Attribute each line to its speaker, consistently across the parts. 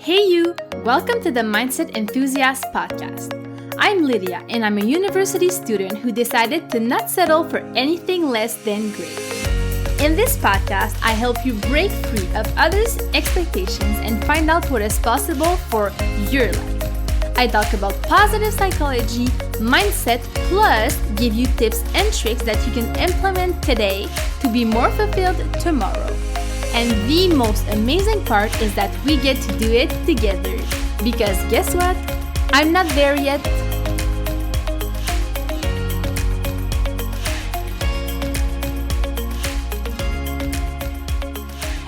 Speaker 1: Hey you! Welcome to the Mindset Enthusiast podcast. I'm Lydia and I'm a university student who decided to not settle for anything less than great. In this podcast, I help you break free of others' expectations and find out what is possible for your life. I talk about positive psychology, mindset, plus give you tips and tricks that you can implement today to be more fulfilled tomorrow. And the most amazing part is that we get to do it together. Because guess what? I'm not there yet.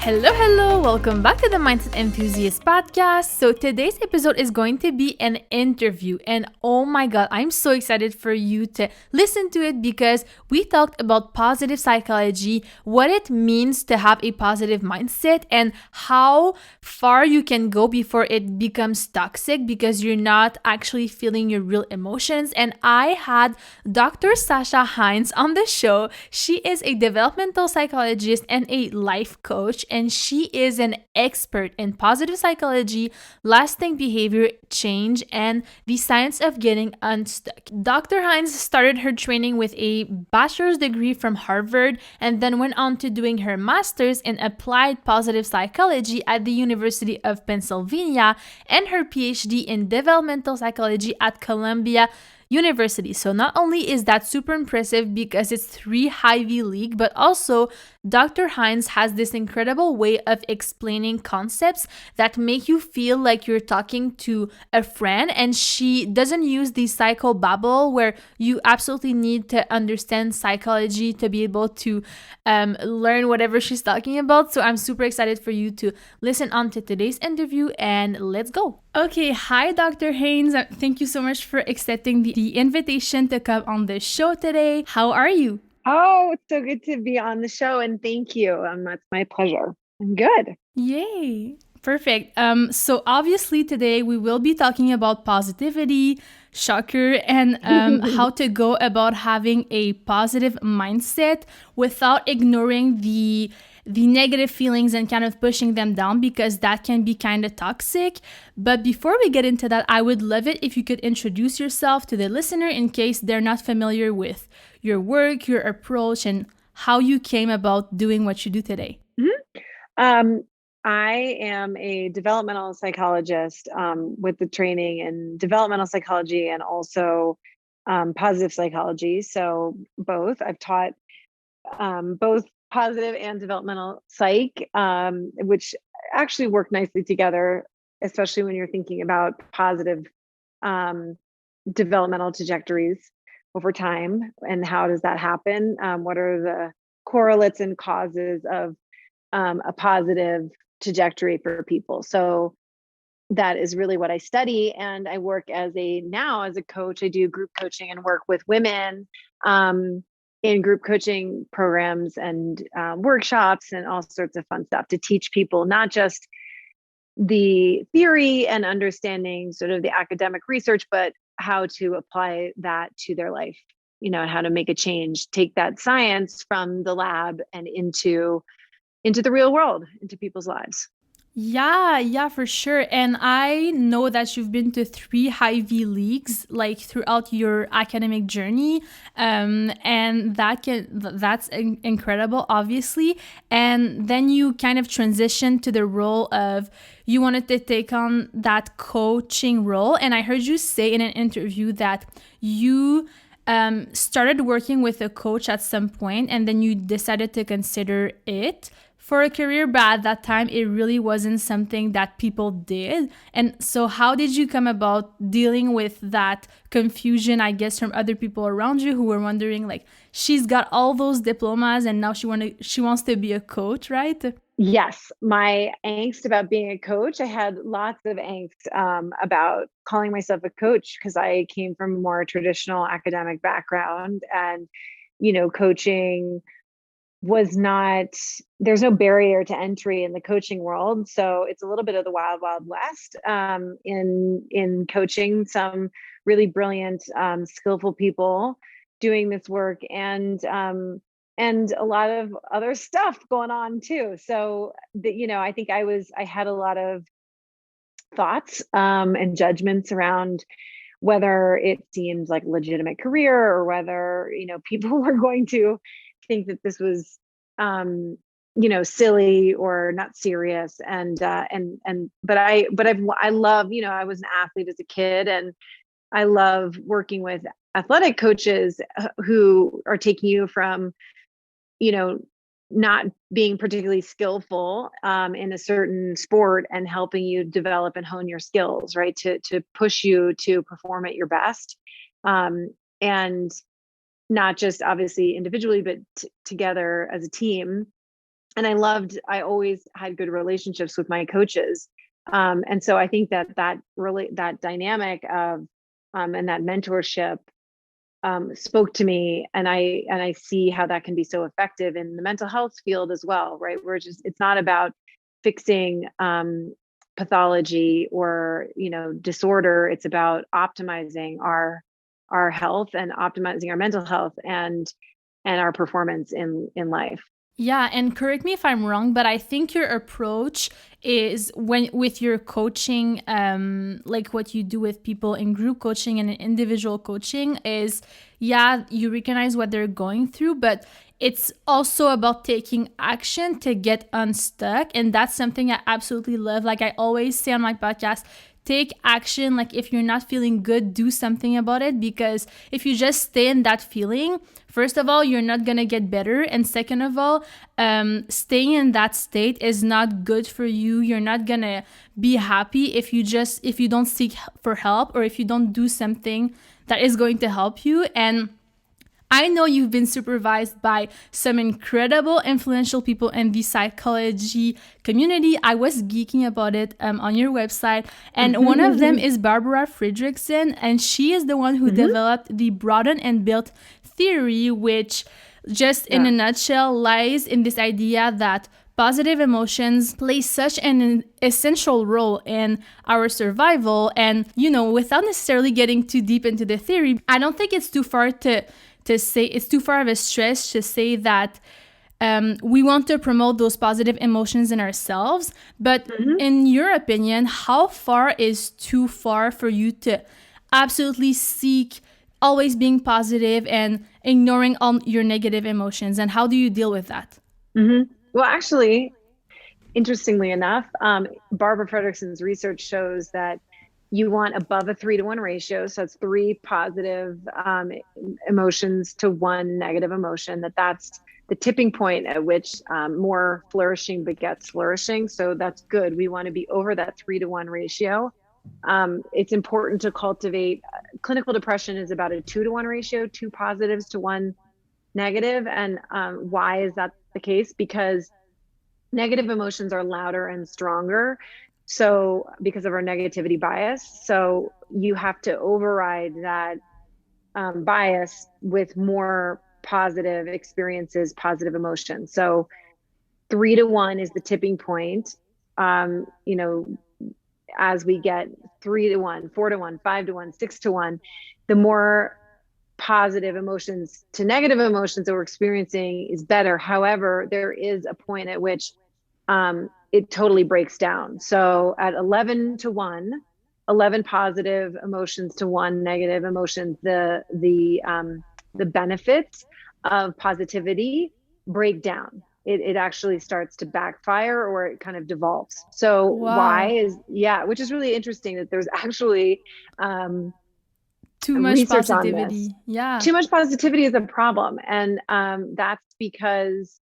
Speaker 1: Hello, welcome back to the Mindset Enthusiast podcast. So today's episode is going to be an interview, and oh my god, I'm so excited for you to listen to it because we talked about positive psychology, what it means to have a positive mindset, and how far you can go before it becomes toxic because you're not actually feeling your real emotions. And I had Dr. Sasha Heinz on the show. She is a developmental psychologist and a life coach, and she is an expert in positive psychology, lasting behavior change, and the science of getting unstuck. Dr. Heinz started her training with a bachelor's degree from Harvard and then went on to doing her master's in applied positive psychology at the University of Pennsylvania and her PhD in developmental psychology at Columbia University. So not only is that super impressive because it's 3 Ivy League, but also Dr. Heinz has this incredible way of explaining concepts that make you feel like you're talking to a friend, and she doesn't use the psycho babble where you absolutely need to understand psychology to be able to learn whatever she's talking about. So I'm super excited for you to listen on to today's interview, and let's go. Okay, hi Dr. Heinz. Thank you so much for accepting the invitation to come on the show today. How are you?
Speaker 2: Oh, it's so good to be on the show, and thank you. That's my pleasure. I'm good.
Speaker 1: Yay. Perfect. So obviously today we will be talking about positivity, shocker, and how to go about having a positive mindset without ignoring the negative feelings and kind of pushing them down, because that can be kind of toxic. But before we get into that, I would love it if you could introduce yourself to the listener in case they're not familiar with your work, your approach, and how you came about doing what you do today.
Speaker 2: I am a developmental psychologist with the training in developmental psychology and also positive psychology. So both. I've taught both positive and developmental psych, which actually work nicely together, especially when you're thinking about positive developmental trajectories over time and how does that happen? What are the correlates and causes of a positive trajectory for people? So that is really what I study, and I work as a coach. I do group coaching and work with women in group coaching programs and workshops and all sorts of fun stuff to teach people not just the theory and understanding sort of the academic research, but how to apply that to their life, and how to make a change, take that science from the lab and into the real world, into people's lives.
Speaker 1: Yeah, for sure. And I know that you've been to 3 Ivy Leagues like throughout your academic journey, and that's incredible, obviously. And then you kind of transitioned to the role of you wanted to take on that coaching role. And I heard you say in an interview that you started working with a coach at some point, and then you decided to consider it for a career, but at that time it really wasn't something that people did. And so how did you come about dealing with that confusion, I guess, from other people around you who were wondering, like, she's got all those diplomas and now she wants to be a coach, right?
Speaker 2: Yes, my angst about being a coach, I had lots of angst about calling myself a coach because I came from a more traditional academic background, and coaching was not, there's no barrier to entry in the coaching world. So it's a little bit of the wild, wild west in coaching. Some really brilliant, skillful people doing this work, and a lot of other stuff going on too. So I think I had a lot of thoughts and judgments around whether it seems like legitimate career or whether, people were going to think that this was, silly or not serious. I love, I was an athlete as a kid, and I love working with athletic coaches who are taking you from, you know, not being particularly skillful in a certain sport and helping you develop and hone your skills, right? To push you to perform at your best. And not just obviously individually, but together as a team. And I always had good relationships with my coaches. And so I think that dynamic of, and that mentorship spoke to me, and I see how that can be so effective in the mental health field as well, right? It's not about fixing pathology or disorder. It's about optimizing our health and optimizing our mental health and our performance in life.
Speaker 1: Yeah, and correct me if I'm wrong, but I think your approach is when with your coaching, like what you do with people in group coaching and in individual coaching is, yeah, you recognize what they're going through, but it's also about taking action to get unstuck. And that's something I absolutely love. Like I always say on my podcast, take action. Like if you're not feeling good, do something about it, because if you just stay in that feeling, first of all, you're not gonna get better, and second of all, staying in that state is not good for you. You're not gonna be happy if you don't seek for help, or if you don't do something that is going to help you. And I know you've been supervised by some incredible influential people in the psychology community. I was geeking about it on your website. And one of them is Barbara Fredrickson. And she is the one who developed the broaden and build theory, which just in a nutshell lies in this idea that positive emotions play such an essential role in our survival. And, without necessarily getting too deep into the theory, I don't think it's too far to say, it's too far of a stretch to say that we want to promote those positive emotions in ourselves. But in your opinion, how far is too far for you to absolutely seek always being positive and ignoring all your negative emotions? And how do you deal with that?
Speaker 2: Well, actually, interestingly enough, Barbara Fredrickson's research shows that you want above a 3-to-1 ratio. So it's 3 positive emotions to 1 negative emotion. That's the tipping point at which more flourishing begets flourishing. So that's good. We want to be over that 3-to-1 ratio. It's important to cultivate. Clinical depression is about a 2-to-1 ratio, 2 positives to 1 negative. And why is that the case? Because negative emotions are louder and stronger. So because of our negativity bias, so you have to override that bias with more positive experiences, positive emotions. So 3-to-1 is the tipping point. As we get 3-to-1, 4-to-1, 5-to-1, 6-to-1, the more positive emotions to negative emotions that we're experiencing is better. However, there is a point at which it totally breaks down. So at 11-to-1, 11 positive emotions to 1 negative emotion, the benefits of positivity break down. It actually starts to backfire, or it kind of devolves. So which is really interesting that there's actually
Speaker 1: too much positivity.
Speaker 2: Too much positivity is a problem. And that's because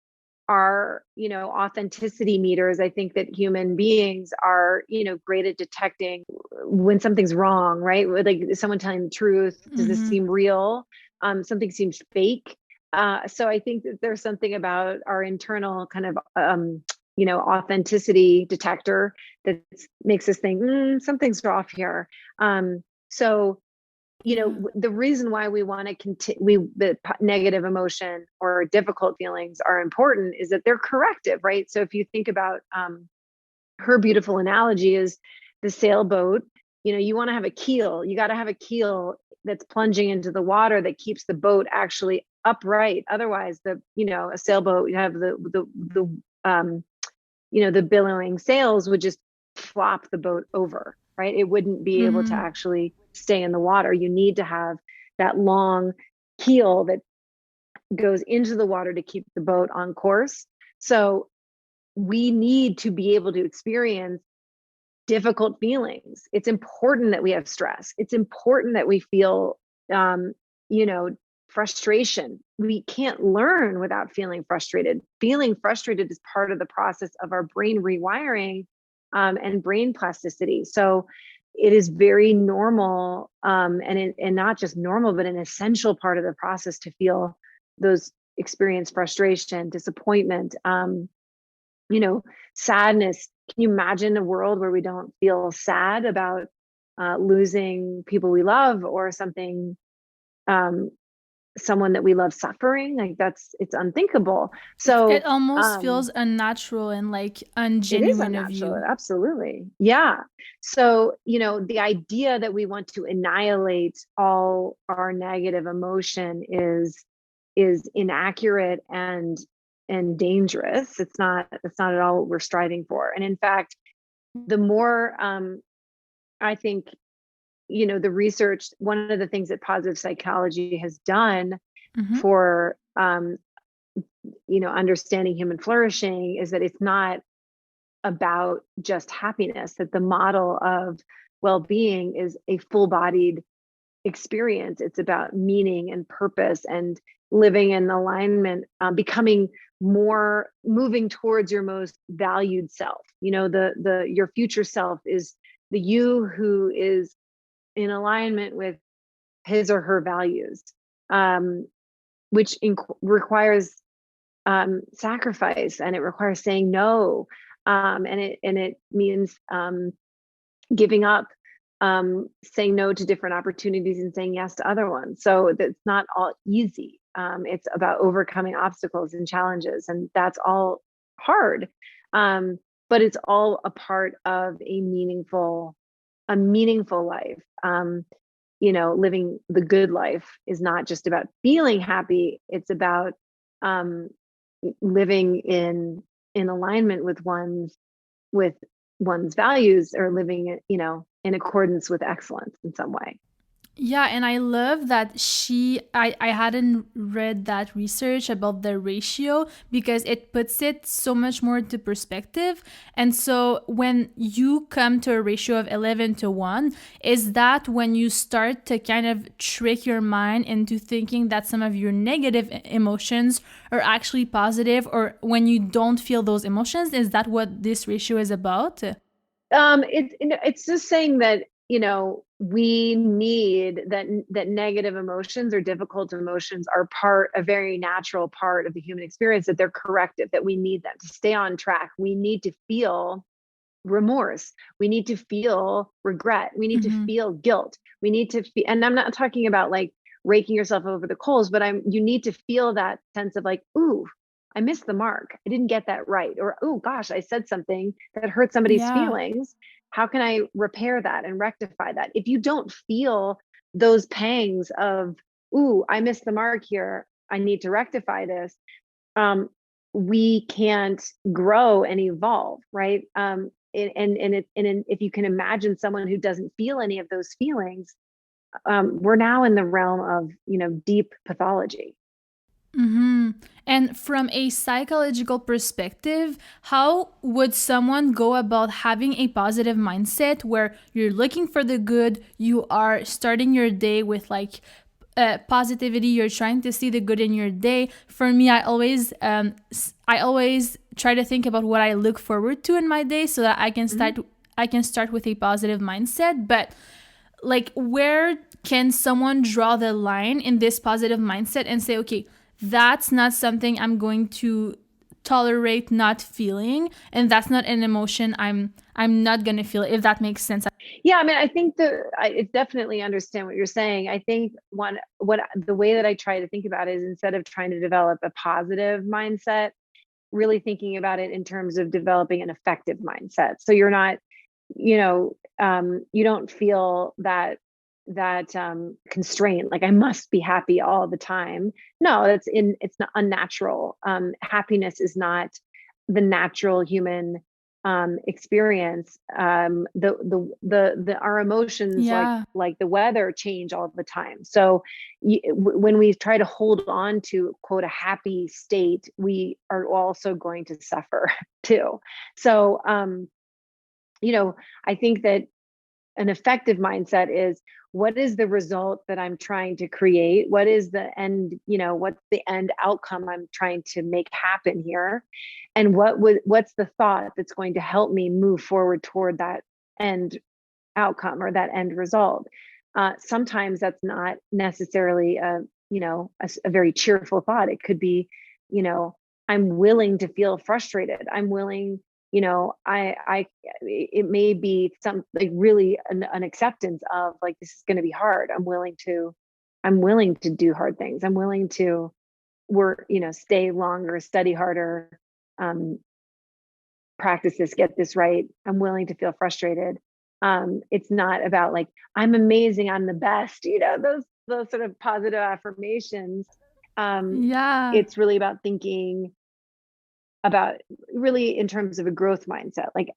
Speaker 2: our authenticity meters, I think that human beings are great at detecting when something's wrong, right? Like, is someone telling the truth? Does this seem real? Something seems fake. So I think that there's something about our internal kind of authenticity detector that makes us think something's off here. So the reason why we want to continue, the negative emotion or difficult feelings are important, is that they're corrective, right? So if you think about her beautiful analogy is the sailboat, you want to have a keel. You got to have a keel that's plunging into the water that keeps the boat actually upright. Otherwise, a sailboat, you have the billowing sails would just flop the boat over, right? It wouldn't be able to
Speaker 1: Mm-hmm.
Speaker 2: actually stay in the water. You need to have that long keel that goes into the water to keep the boat on course. So we need to be able to experience difficult feelings. It's important that we have stress. It's important that we feel, you know, frustration. We can't learn without feeling frustrated. Feeling frustrated is part of the process of our brain rewiring, and brain plasticity. So it is very normal, and not just normal, but an essential part of the process to feel those experience frustration, disappointment, sadness. Can you imagine a world where we don't feel sad about losing people we love, or something, um, someone that we love suffering? Like it's unthinkable.
Speaker 1: It
Speaker 2: So
Speaker 1: almost feels unnatural and like
Speaker 2: it is
Speaker 1: ungenuine of
Speaker 2: unnatural.
Speaker 1: you.
Speaker 2: Absolutely. Yeah. So, the idea that we want to annihilate all our negative emotion is inaccurate and dangerous. It's not at all what we're striving for. And in fact, the more, I think, the research, one of the things that positive psychology has done
Speaker 1: Mm-hmm.
Speaker 2: for, understanding human flourishing, is that it's not about just happiness, that the model of well-being is a full-bodied experience. It's about meaning and purpose and living in alignment, becoming more, moving towards your most valued self. The your future self is the you who is in alignment with his or her values, um, which requires, sacrifice, and it requires saying no, and it means, giving up, saying no to different opportunities and saying yes to other ones. So that's not all easy. It's about overcoming obstacles and challenges, and that's all hard. Um, but it's all a part of a meaningful life. Living the good life is not just about feeling happy. It's about, um, living in alignment with one's values, or living, in accordance with excellence in some way.
Speaker 1: Yeah, and I love that I hadn't read that research about the ratio because it puts it so much more into perspective. And so when you come to a ratio of 11 to 1, is that when you start to kind of trick your mind into thinking that some of your negative emotions are actually positive, or when you don't feel those emotions? Is that what this ratio is about?
Speaker 2: It's just saying that, we need that negative emotions or difficult emotions are a very natural part of the human experience, that they're corrective, that we need them to stay on track. We need to feel remorse. We need to feel regret. We need to
Speaker 1: Mm-hmm.
Speaker 2: feel guilt. We need to feel, and I'm not talking about like raking yourself over the coals, but you need to feel that sense of like, ooh, I missed the mark. I didn't get that right. Or, oh gosh, I said something that hurt somebody's
Speaker 1: Yeah.
Speaker 2: feelings. How can I repair that and rectify that? If you don't feel those pangs of, ooh, I missed the mark here, I need to rectify this, um, we can't grow and evolve, right? And if you can imagine someone who doesn't feel any of those feelings, we're now in the realm of, deep pathology.
Speaker 1: Mm-hmm. And from a psychological perspective, how would someone go about having a positive mindset where you're looking for the good, you are starting your day with like positivity, you're trying to see the good in your day? For me, I always try to think about what I look forward to in my day so that
Speaker 2: Mhm.
Speaker 1: I can start with a positive mindset. But like, where can someone draw the line in this positive mindset and say, okay, that's not something I'm going to tolerate not feeling, and that's not an emotion I'm not going to feel, if that makes sense?
Speaker 2: Yeah, I mean, I think I definitely understand what you're saying. I think the way that I try to think about it is, instead of trying to develop a positive mindset, really thinking about it in terms of developing an effective mindset. So you're not, you don't feel that constraint, like I must be happy all the time. No, it's not unnatural. Happiness is not the natural human, experience, our emotions,
Speaker 1: Yeah.
Speaker 2: like the weather, change all the time. So when we try to hold on to, quote, a happy state, we are also going to suffer too. So I think that an effective mindset is, what is the result that I'm trying to create? What is the end, what's the end outcome I'm trying to make happen here? And what's the thought that's going to help me move forward toward that end outcome or that end result? Sometimes that's not necessarily a very cheerful thought. It could be, I'm willing to feel frustrated. I'm willing, it may be some, like, really an acceptance of, like, this is going to be hard. I'm willing to do hard things. I'm willing to work, stay longer, study harder, um, practice this, get this right. I'm willing to feel frustrated. It's not about, like, I'm amazing, I'm the best, those sort of positive affirmations.
Speaker 1: Yeah.
Speaker 2: It's really about thinking about, really, in terms of a growth mindset. Like,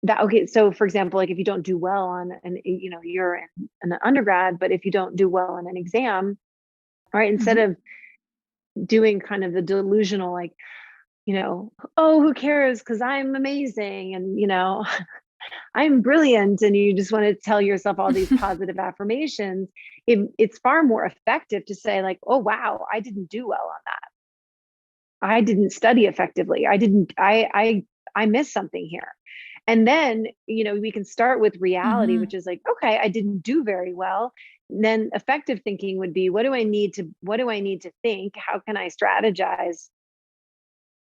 Speaker 2: okay, so for example, like, if you don't do well on you're in an undergrad, but if you don't do well on an exam, right, instead
Speaker 1: Mhm.
Speaker 2: of doing kind of the delusional, like, oh, who cares, because I'm amazing, and I'm brilliant, and you just want to tell yourself all these positive affirmations, it's far more effective to say, like, oh wow, I didn't do well on that. I didn't study effectively. I missed something here. And then, we can start with reality,
Speaker 1: Mhm.
Speaker 2: which is like, okay, I didn't do very well. Then effective thinking would be, what do I need to think? How can I strategize,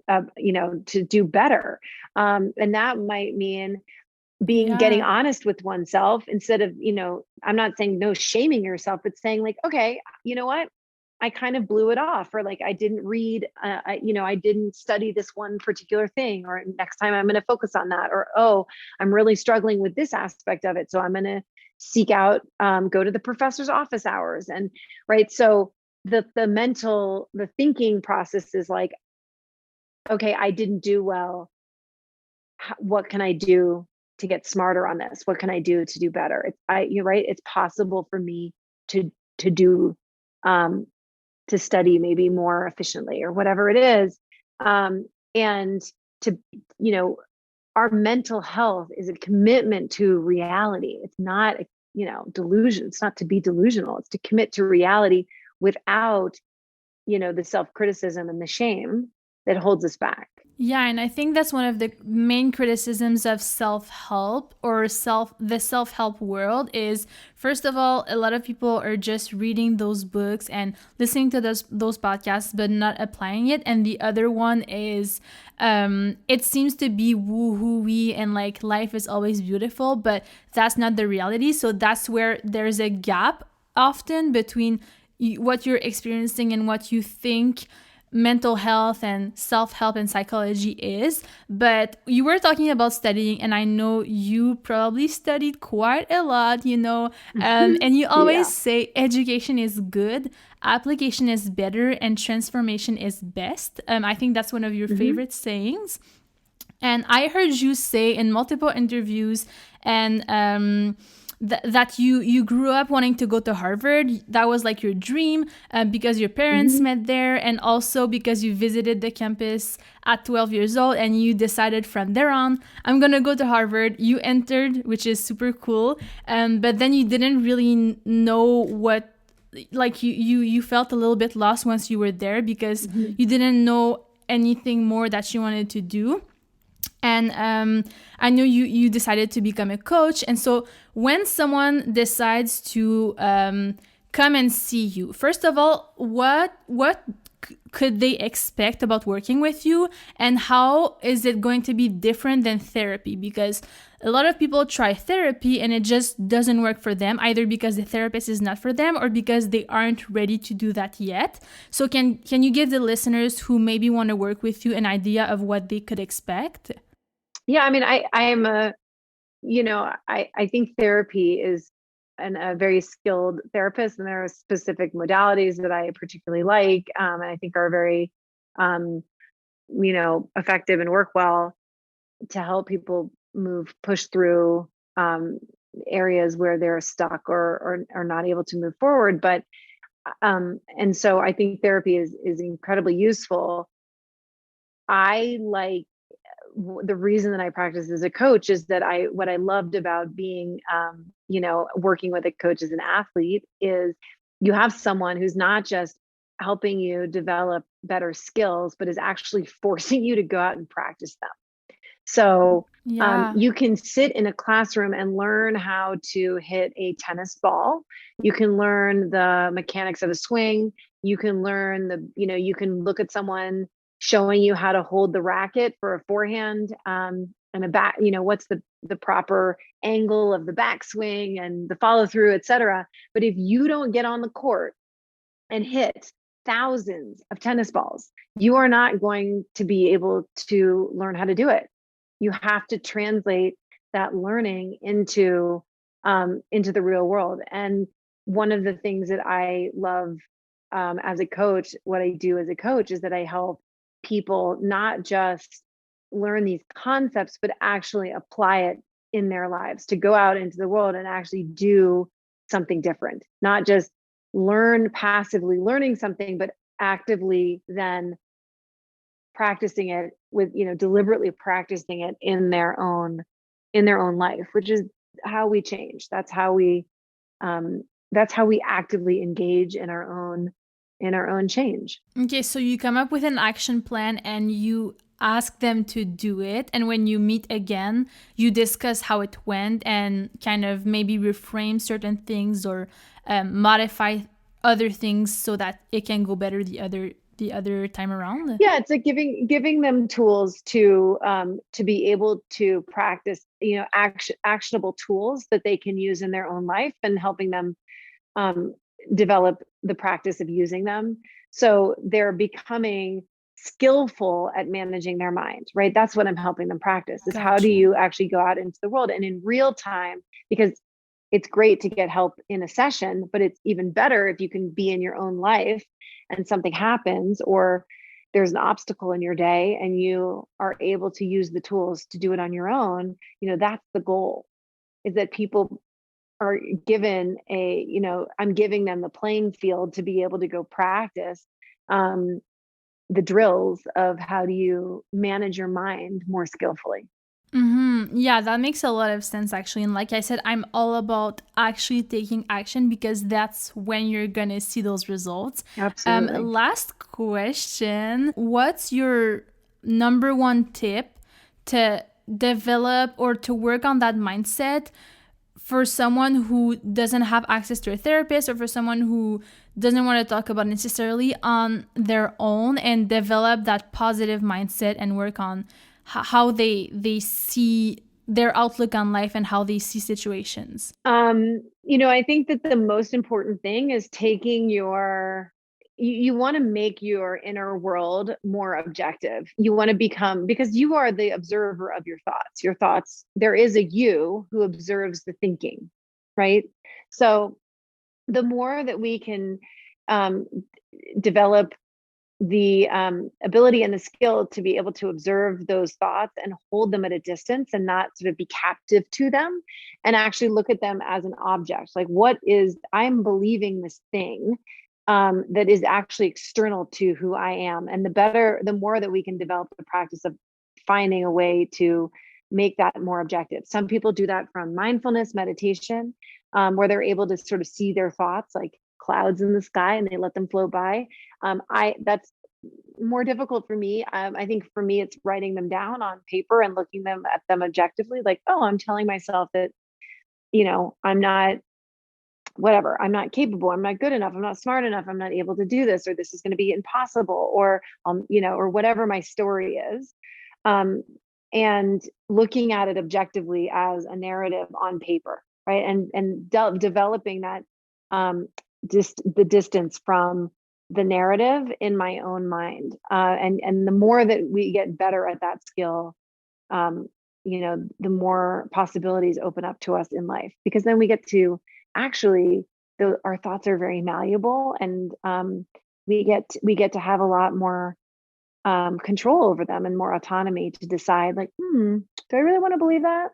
Speaker 2: to do better? And that might mean getting
Speaker 1: Yeah.
Speaker 2: honest with oneself, instead of, I'm not saying no shaming yourself, but saying, like, okay, you know what? I kind of blew it off, or, like, I didn't read, I didn't study this one particular thing, or next time I'm going to focus on that, or, oh, I'm really struggling with this aspect of it, so I'm going to seek out, go to the professor's office hours, and right. So the thinking process is like, okay, I didn't do well. What can I do to get smarter on this? What can I do to do better? You're right. It's possible for me to do, um, to study maybe more efficiently, or whatever it is. And to, you know, our mental health is a commitment to reality. It's not, delusion. It's not to be delusional. It's to commit to reality without, the self-criticism and the shame that holds us back.
Speaker 1: Yeah, and I think that's one of the main criticisms of self-help or the self-help world is, first of all, a lot of people are just reading those books and listening to those podcasts but not applying it. And the other one is it seems to be woo-hoo-wee and like life is always beautiful, but that's not the reality. So that's where there's a gap often between what you're experiencing and what you think mental health and self-help and psychology is. But you were talking about studying, and I know you probably studied quite a lot, and you always
Speaker 2: Yeah.
Speaker 1: say education is good, application is better, and transformation is best. I think that's one of your
Speaker 2: Hmm.
Speaker 1: favorite sayings. And I heard you say in multiple interviews and that you grew up wanting to go to Harvard. That was like your dream because your parents
Speaker 2: Hmm.
Speaker 1: met there, and also because you visited the campus at 12 years old and you decided from there on, I'm gonna go to Harvard. You entered, which is super cool, but then you didn't really know what, like you felt a little bit lost once you were there because
Speaker 2: Hmm.
Speaker 1: you didn't know anything more that you wanted to do. And I know you decided to become a coach. And so when someone decides to come and see you, first of all, what could they expect about working with you, and how is it going to be different than therapy? Because a lot of people try therapy and it just doesn't work for them, either because the therapist is not for them or because they aren't ready to do that yet. So can you give the listeners who maybe want to work with you an idea of what they could expect?
Speaker 2: Yeah. I mean, I am I think therapy is a very skilled therapist, and there are specific modalities that I particularly like, and I think are very, effective and work well. to help people push through areas where they're stuck or not able to move forward. But and so I think therapy is incredibly useful. I like the reason that I practice as a coach is that what I loved about being working with a coach as an athlete is you have someone who's not just helping you develop better skills, but is actually forcing you to go out and practice them. So
Speaker 1: Yeah.
Speaker 2: you can sit in a classroom and learn how to hit a tennis ball. You can learn the mechanics of a swing. You can learn you can look at someone showing you how to hold the racket for a forehand and a back, what's the proper angle of the backswing and the follow through, et cetera. But if you don't get on the court and hit thousands of tennis balls, you are not going to be able to learn how to do it. You have to translate that learning into the real world. And one of the things that I love as a coach, what I do as a coach is that I help people not just learn these concepts, but actually apply it in their lives, to go out into the world and actually do something different, not just learn passively learning something, but actively then practicing it with, deliberately practicing it in their own life, which is how we change. That's how we actively engage in our own change.
Speaker 1: Okay, so you come up with an action plan and you ask them to do it. And when you meet again, you discuss how it went and kind of maybe reframe certain things or modify other things so that it can go better the other time around.
Speaker 2: Yeah, it's like giving them tools to be able to practice, actionable tools that they can use in their own life, and helping them develop the practice of using them. So they're becoming skillful at managing their mind, right? That's what I'm helping them practice, is how do
Speaker 1: Gotcha.
Speaker 2: you actually go out into the world and in real time, because it's great to get help in a session, but it's even better if you can be in your own life and something happens, or there's an obstacle in your day and you are able to use the tools to do it on your own. That's the goal, is that people are given I'm giving them the playing field to be able to go practice the drills of how do you manage your mind more skillfully.
Speaker 1: Yeah, that makes a lot of sense actually. And like I said, I'm all about actually taking action because that's when you're gonna see those results.
Speaker 2: Absolutely.
Speaker 1: Last question. What's your number one tip to develop or to work on that mindset for someone who doesn't have access to a therapist, or for someone who doesn't want to talk about necessarily on their own, and develop that positive mindset and work on how they see their outlook on life and how they see situations?
Speaker 2: I think that the most important thing is taking you want to make your inner world more objective. You want to become, because you are the observer of your thoughts. Your thoughts, there is a you who observes the thinking, right? So the more that we can develop the ability and the skill to be able to observe those thoughts and hold them at a distance and not sort of be captive to them, and actually look at them as an object. Like, I'm believing this thing that is actually external to who I am. And the more that we can develop the practice of finding a way to make that more objective. Some people do that from mindfulness meditation, where they're able to sort of see their thoughts like clouds in the sky and they let them float by. That's more difficult for me. I think for me, it's writing them down on paper and looking at them objectively, like, oh, I'm telling myself that, I'm not, whatever, I'm not capable, I'm not good enough, I'm not smart enough, I'm not able to do this, or this is going to be impossible, or, or whatever my story is. And looking at it objectively as a narrative on paper, right? And developing that, just the distance from the narrative in my own mind. And the more that we get better at that skill, the more possibilities open up to us in life, because then we get to actually, our thoughts are very malleable, and we get to have a lot more control over them and more autonomy to decide, like, do I really want to believe that?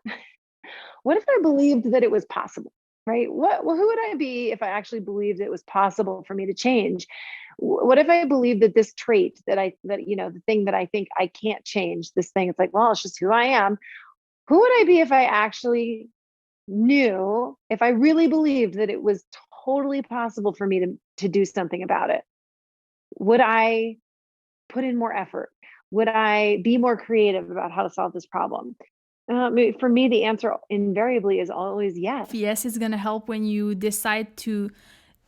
Speaker 2: What if I believed that it was possible? Right? Who would I be if I actually believed it was possible for me to change? What if I believed that this trait the thing that I think I can't change, this thing, it's like, well, it's just who I am. Who would I be if I actually knew, if I really believed that it was totally possible for me to do something about it? Would I put in more effort? Would I be more creative about how to solve this problem? For me, the answer invariably is always yes.
Speaker 1: Yes, it's going to help when you decide to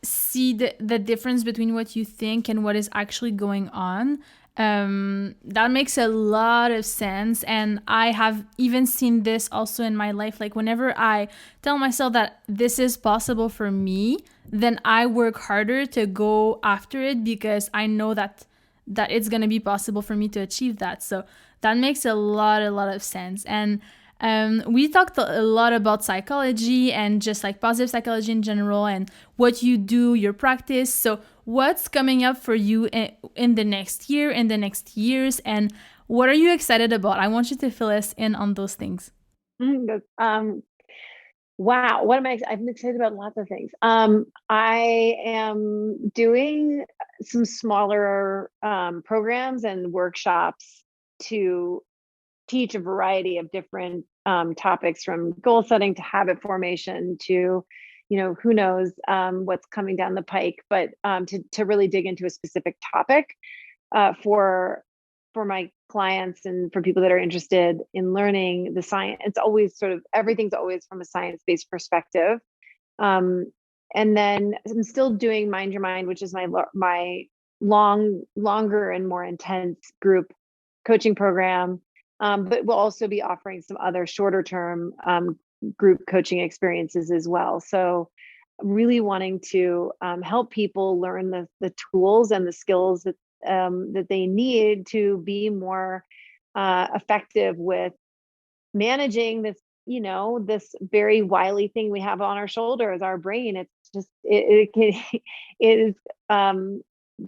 Speaker 1: see the difference between what you think and what is actually going on. That makes a lot of sense. And I have even seen this also in my life. Like whenever I tell myself that this is possible for me, then I work harder to go after it because I know that it's going to be possible for me to achieve that. So that makes a lot of sense. And we talked a lot about psychology and just like positive psychology in general and what you do, your practice. So what's coming up for you in the next year, in the next years, and what are you excited about? I want you to fill us in on those things.
Speaker 2: Wow, I'm excited about lots of things. I am doing some smaller programs and workshops to teach a variety of different topics, from goal setting to habit formation to, who knows what's coming down the pike, but to really dig into a specific topic for my clients and for people that are interested in learning the science. It's always everything's always from a science-based perspective. And then I'm still doing Mind Your Mind, which is my longer and more intense group coaching program. But we'll also be offering some other shorter term group coaching experiences as well. So really wanting to help people learn the tools and the skills that they need to be more effective with managing this, this very wily thing we have on our shoulders, our brain. It's just, it is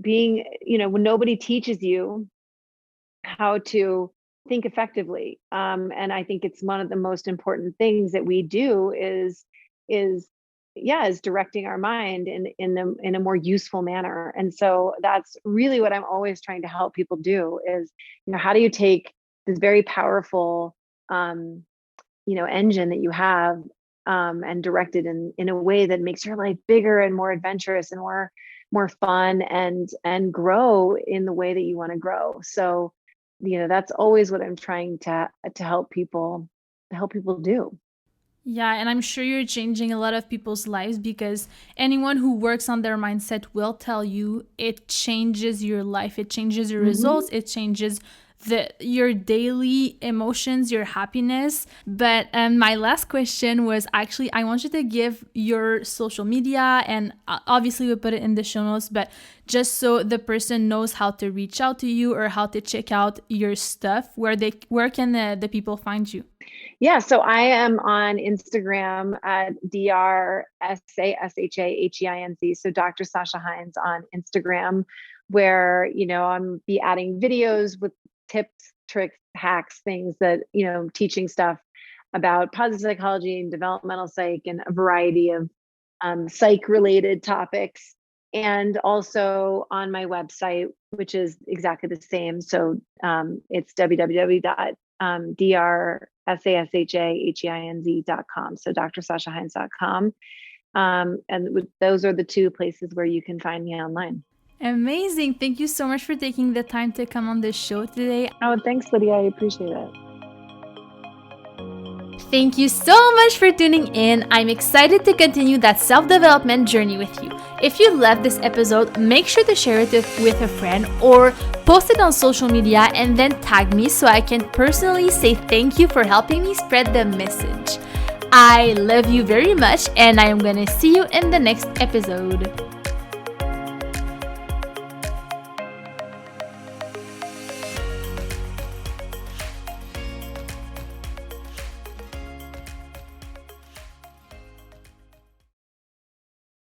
Speaker 2: being, when nobody teaches you how to think effectively. And I think it's one of the most important things that we do is directing our mind in a more useful manner. And so that's really what I'm always trying to help people do is, how do you take this very powerful, engine that you have, and direct it in a way that makes your life bigger and more adventurous and more fun and grow in the way that you want to grow. So, that's always what I'm trying to help people do.
Speaker 1: Yeah, and I'm sure you're changing a lot of people's lives because anyone who works on their mindset will tell you it changes your life, it changes your results, it changes your daily emotions, your happiness. But my last question was actually, I want you to give your social media, and obviously we'll put it in the show notes, but just so the person knows how to reach out to you or how to check out your stuff, where can the people find you?
Speaker 2: Yeah, so I am on Instagram at DrSashaHeinz. So Dr. Sasha Heinz on Instagram, where, I'm be adding videos with tips, tricks, hacks, things that, teaching stuff about positive psychology and developmental psych and a variety of psych related topics. And also on my website, which is exactly the same. So it's www.DrSashaHeinz.com. So drsashaheinz.com. And those are the two places where you can find me online.
Speaker 1: Amazing. Thank you so much for taking the time to come on the show today.
Speaker 2: Oh, thanks, Lydia. I appreciate it.
Speaker 1: Thank you so much for tuning in. I'm excited to continue that self-development journey with you. If you loved this episode, make sure to share it with a friend or post it on social media and then tag me so I can personally say thank you for helping me spread the message. I love you very much, and I am going to see you in the next episode.